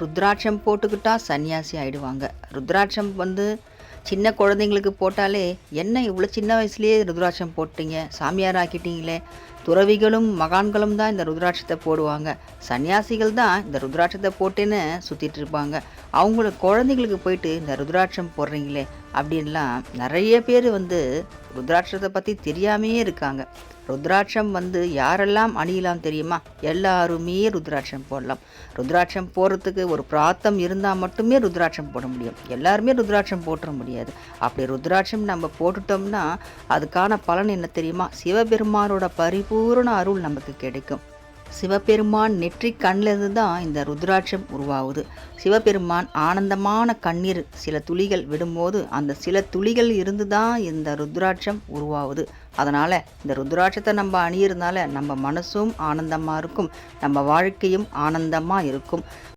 ருத்ராட்சம் போட்டுக்கிட்டா சன்னியாசி ஆயிடுவாங்க. ருத்ராட்சம் சின்ன குழந்தைங்களுக்கு போட்டாலே, என்ன இவ்வளோ சின்ன வயசுலேயே ருத்ராட்சம் போட்டீங்க, சாமியார் ஆக்கிட்டீங்களே. துறவிகளும் மகான்களும் தான் இந்த ருத்ராட்சத்தை போடுவாங்க. சன்னியாசிகள் தான் இந்த ருத்ராட்சத்தை போட்டேன்னு சுற்றிட்டு இருப்பாங்க. அவங்களுக்கு குழந்தைங்களுக்கு போயிட்டு இந்த ருத்ராட்சம் போடுறீங்களே அப்படின்லாம் நிறைய பேர் ருத்ராட்சத்தை பற்றி தெரியாமையே இருக்காங்க. ருத்ராட்சம் யாரெல்லாம் அணியலாம் தெரியுமா? எல்லாருமே ருத்ராட்சம் போடலாம். ருத்ராட்சம் போடுறதுக்கு ஒரு பிராத்தம் இருந்தால் மட்டுமே ருத்ராட்சம் போட முடியும். எல்லாருமே ருத்ராட்சம் போட்டுற முடியாது. அப்படி ருத்ராட்சம் நம்ம போட்டுட்டோம்னா அதுக்கான பலன் என்ன தெரியுமா? சிவபெருமானோட பரிபூரண அருள் நமக்கு கிடைக்கும். சிவபெருமான் நெற்றி கண்ணிலிருந்து தான் இந்த ருத்ராட்சம் உருவாகுது. சிவபெருமான் ஆனந்தமான கண்ணீர் சில துளிகள் விடும்போது அந்த சில துளிகள் இருந்து தான் இந்த ருத்ராட்சம் உருவாகுது. அதனால் இந்த ருத்ராட்சத்தை நம்ம அணியிறதுனால நம்ம மனசும் ஆனந்தமாக இருக்கும், நம்ம வாழ்க்கையும் ஆனந்தமாக இருக்கும்.